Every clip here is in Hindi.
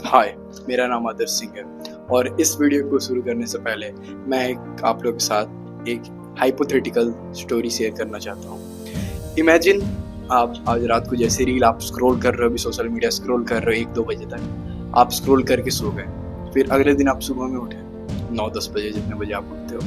हाय, मेरा नाम आदर्श सिंह है और इस वीडियो को शुरू करने से पहले मैं आप लोगों के साथ एक हाइपोथेटिकल स्टोरी शेयर करना चाहता हूँ। इमेजिन आप आज रात को जैसे रील आप स्क्रॉल कर रहे हो, अभी सोशल मीडिया स्क्रॉल कर रहे हो 1-2 बजे तक, आप स्क्रॉल करके सो गए। फिर अगले दिन आप सुबह में उठे 9-10 बजे, जितने बजे आप उठते हो।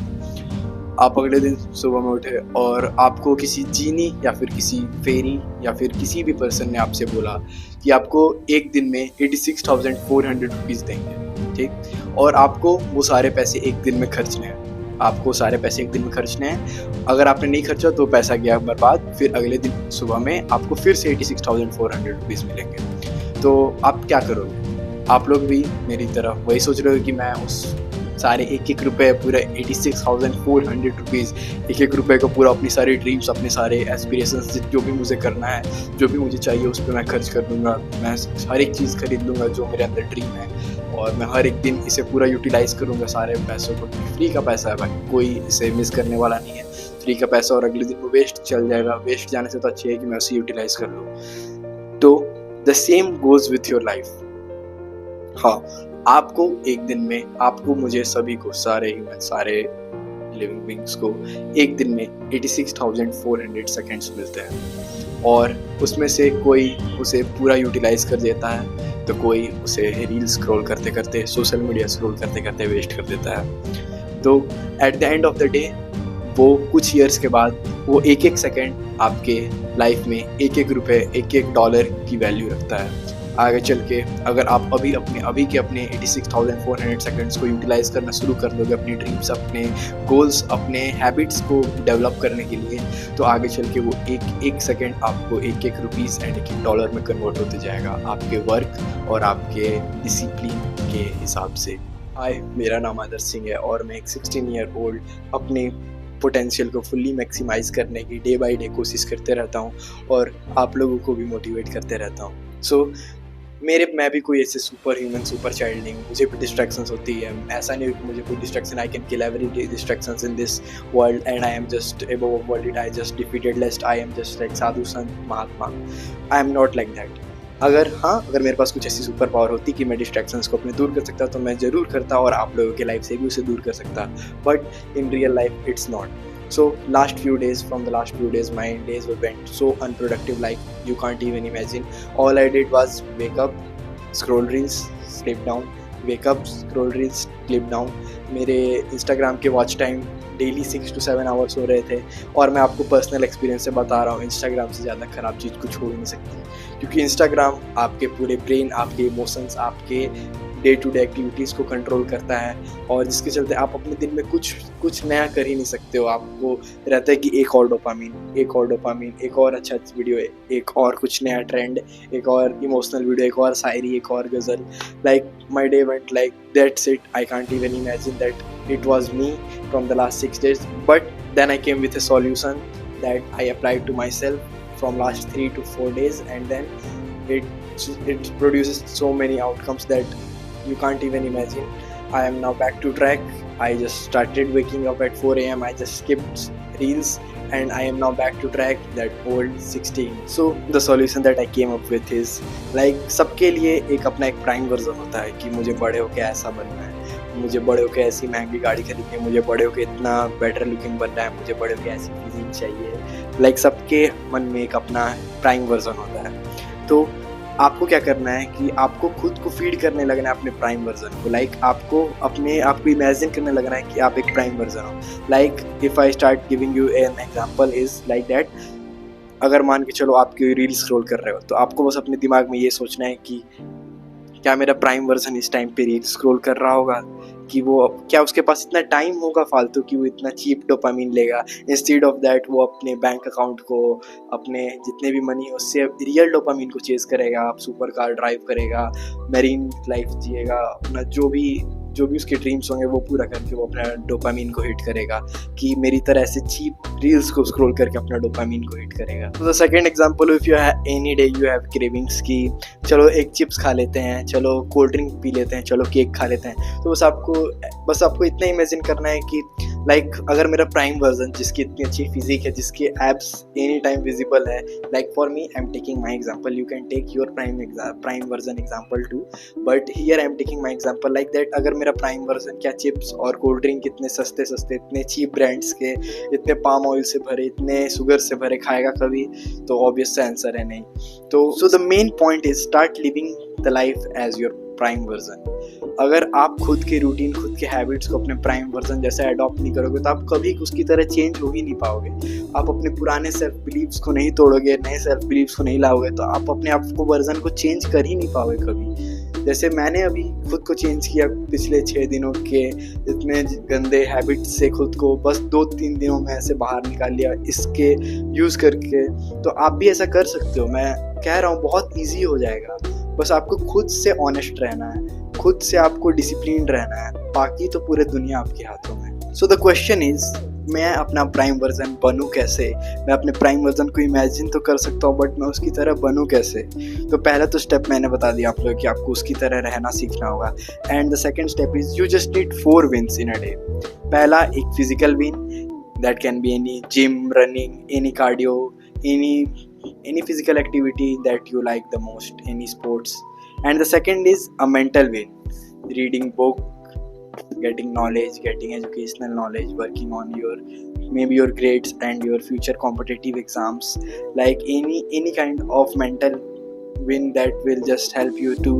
आप अगले दिन सुबह में उठे और आपको किसी जीनी या फिर किसी फेरी या फिर किसी भी पर्सन ने आपसे बोला कि आपको एक दिन में 86,400 रुपीज़ देंगे, ठीक। और आपको वो सारे पैसे एक दिन में खर्चने हैं। आपको सारे पैसे एक दिन में खर्चने हैं। अगर आपने नहीं खर्चा तो पैसा गया बर्बाद। फिर अगले दिन सुबह में आपको फिर से 86,400 रुपीज़ मिलेंगे। तो आप क्या करोगे? आप लोग भी मेरी तरह वही सोच रहे हो कि मैं उस सारे एक रुपये पूरा 86,400 रुपीज़, एक रुपये को पूरा अपनी सारी ड्रीम्स, अपने सारे एस्पिरेशंस, जो भी मुझे करना है, जो भी मुझे चाहिए उस पर मैं खर्च कर दूंगा। मैं हर एक चीज़ खरीद लूँगा जो मेरे अंदर ड्रीम है और मैं हर एक दिन इसे पूरा यूटिलाइज़ करूँगा सारे पैसों को। फ्री का पैसा है भाई, कोई इसे मिस करने वाला नहीं है। फ्री का पैसा और अगले दिन वो वेस्ट चल जाएगा। वेस्ट जाने से तो अच्छी है कि मैं उसे यूटिलाइज़ कर लूँ। तो the same goes with your life. हाँ, आपको एक दिन में, आपको, मुझे, सभी को, सारे ह्यूमन, सारे लिविंग बींग्स को एक दिन में 86,400 सेकेंड्स मिलते हैं और उसमें से कोई उसे पूरा यूटिलाइज कर देता है तो कोई उसे रील स्क्रॉल करते करते, सोशल मीडिया स्क्रॉल करते करते वेस्ट कर देता है। तो at the end of the day वो कुछ ईयर्स के बाद वो एक सेकेंड आपके लाइफ में एक रुपये, एक डॉलर की वैल्यू रखता है। आगे चल के अगर आप अभी के अपने 86,400 सेकेंड्स को यूटिलाइज़ करना शुरू कर दोगे, अपनी ड्रीम्स, अपने गोल्स, अपने हैबिट्स को डेवलप करने के लिए, तो आगे चल के वो एक सेकेंड आपको एक रुपीज़ एंड एक डॉलर में कन्वर्ट होते जाएगा आपके वर्क और आपके डिसिप्लिन के हिसाब से। हाय, मेरा नाम आदर्श सिंह है और मैं एक 16 ईयर ओल्ड अपने पोटेंशियल को फुल्ली मैक्सिमाइज़ करने की डे बाय डे कोशिश करते रहता हूँ और आप लोगों को भी मोटिवेट करते रहता हूँ। सो मैं भी कोई ऐसे सुपर ह्यूमन, सुपर चाइल्ड नहीं हूँ। मुझे भी डिस्ट्रैक्शंस होती है। ऐसा नहीं हो कि मुझे कोई distraction, I can kill every distractions in this world and I am just above world, I just defeated lest, I am just like sadhu sant mahatma. I am not like that. अगर मेरे पास कुछ ऐसी सुपर पावर होती कि मैं डिस्ट्रैक्शंस को अपने दूर कर सकता तो मैं ज़रूर करता और आप लोगों के लाइफ से भी उसे दूर कर सकता, but in real life it's not. So from the last few days, my days went so unproductive, like you can't even imagine. All I did was wake up, scroll reels, sleep down, wake up, scroll reels, sleep down. मेरे Instagram के watch time daily 6 to 7 hours हो रहे थे और मैं आपको पर्सनल एक्सपीरियंस से बता रहा हूँ, इंस्टाग्राम से ज़्यादा ख़राब चीज़ कुछ हो ही नहीं सकती, क्योंकि इंस्टाग्राम आपके पूरे ब्रेन, आपके इमोशंस, आपके डे टू डे एक्टिविटीज़ को कंट्रोल करता है और जिसके चलते आप अपने दिन में कुछ नया कर ही नहीं सकते हो। आपको रहता है कि एक और डोपामिन, एक और अच्छा वीडियो, एक और कुछ नया ट्रेंड, एक और इमोशनल वीडियो, एक और शायरी, एक और गज़ल। Like my day went like that's it. I can't even imagine that it was me from the last 6 days, but then I came with a solution that I applied to myself from last 3 to 4 days, and then it produces so many outcomes that you can't even imagine. I am now back to track. I just started waking up at 4 a.m. I just skipped reels and I am now back to track that old 16. So the solution that I came up with is like सबके लिए एक अपना एक प्राइम वर्जन होता है कि मुझे बड़े होके ऐसा बनना है, मुझे बड़े होके ऐसी महंगी गाड़ी खरीदनी है, मुझे बड़े होके इतना बेटर लुकिंग बनना है, मुझे बड़े होके ऐसी फिजिक चाहिए। लाइक सबके मन में एक अपना प्राइम वर्जन होता है। तो आपको क्या करना है कि आपको खुद को फीड करने लगना है अपने प्राइम वर्जन को। लाइक आपको अपने आप को इमेजिन करने लगना है कि आप एक प्राइम वर्जन हो। Like if I start giving you an example is like that, अगर मान के चलो आप कोई रील स्क्रॉल कर रहे हो तो आपको बस अपने दिमाग में ये सोचना है कि क्या मेरा प्राइम वर्जन इस टाइम पे रील स्क्रॉल कर रहा होगा, कि वो क्या उसके पास इतना टाइम होगा फालतू कि वो इतना चीप डोपामिन लेगा। इंस्टेड ऑफ दैट वो अपने बैंक अकाउंट को, अपने जितने भी मनी है उससे रियल डोपामिन को चेज़ करेगा, आप सुपर कार ड्राइव करेगा, मैरीन लाइफ जिएगा, अपना जो भी उसके ड्रीम्स होंगे वो पूरा करके वो अपना डोपामिन को हिट करेगा, कि मेरी तरह ऐसे चीप रील्स को स्क्रॉल करके अपना डोपामिन को हिट करेगा। तो the second example, if you have any day you have cravings की चलो एक चिप्स खा लेते हैं, चलो कोल्ड ड्रिंक पी लेते हैं, चलो केक खा लेते हैं, तो बस आपको इतना इमेजिन करना है कि लाइक अगर मेरा प्राइम वर्जन जिसकी इतनी अच्छी फिजिक है, जिसके एब्स एनी टाइम विजिबल है, like for me I am taking my example, you can take your prime version example too, but here I am taking my example like that. अगर मेरा प्राइम वर्जन क्या चिप्स और कोल्ड ड्रिंक इतने सस्ते इतने चीप ब्रांड्स के, इतने पाम ऑयल से भरे, इतने शुगर से भरे खाएगा कभी? तो ऑब्वियस आंसर है नहीं। तो so the main point is start living the life as your prime version. अगर आप खुद के रूटीन, खुद के हैबिट्स को अपने प्राइम वर्जन जैसे अडॉप्ट नहीं करोगे तो आप कभी उसकी तरह चेंज हो ही नहीं पाओगे। आप अपने पुराने सेल्फ बिलीव्स को नहीं तोड़ोगे, नए सेल्फ बिलीव्स को नहीं लाओगे, तो आप अपने आप को वर्जन को चेंज कर ही नहीं पाओगे कभी। जैसे मैंने अभी खुद को चेंज किया पिछले 6 दिनों के इतने गंदे हैबिट्स से खुद को बस 2-3 दिनों में ऐसे बाहर निकाल लिया इसके यूज़ करके। तो आप भी ऐसा कर सकते हो। मैं कह रहा हूँ बहुत ईजी हो जाएगा, बस आपको खुद से ऑनेस्ट रहना है, खुद से आपको डिसिप्लिन रहना है, बाकी तो पूरे दुनिया आपके हाथों में। सो द क्वेश्चन इज, मैं अपना प्राइम वर्जन बनूं कैसे? मैं अपने प्राइम वर्जन को इमेजिन तो कर सकता हूँ, बट मैं उसकी तरह बनूं कैसे? तो पहला तो स्टेप मैंने बता दिया आप लोग कि आपको उसकी तरह रहना सीखना होगा। And the second step is you just need 4 wins in a day. पहला एक physical win, that can be any gym, running, any cardio, any physical activity that you like the most, any sports. And the second is a mental win, reading book, getting knowledge, getting educational knowledge, working on maybe your grades and your future competitive exams, like any kind of mental win that will just help you to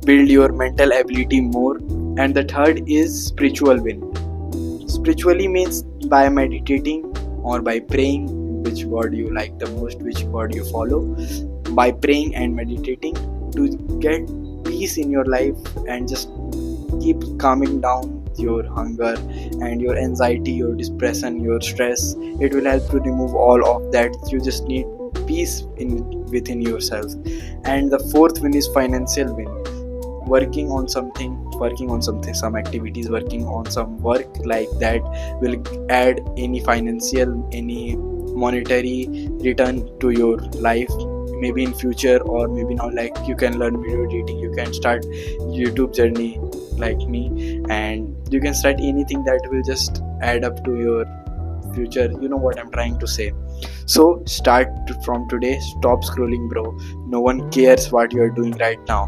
build your mental ability more. And the third is spiritual win. Spiritually means by meditating or by praying, which God you like the most, which God you follow, by praying and meditating to get peace in your life and just keep calming down your hunger and your anxiety, your depression, your stress. It will help to remove all of that. You just need peace within yourself. And the fourth win is financial win, working on something, some activities, working on some work like that will add any financial, any monetary return to your life, maybe in future or maybe now. Like you can learn video editing, you can start YouTube journey like me, and you can start anything that will just add up to your future. You know what I'm trying to say. So start from today. Stop scrolling, bro. No one cares what you are doing right now.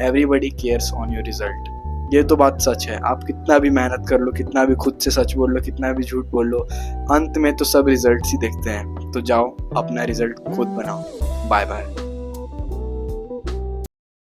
Everybody cares on your result. ये तो बात सच है। आप कितना भी मेहनत कर लो, कितना भी खुद से सच बोल लो, कितना भी झूठ बोल लो, अंत में तो सब रिजल्ट्स ही देखते हैं। तो जाओ अपना रिजल्ट खुद बनाओ। Bye bye.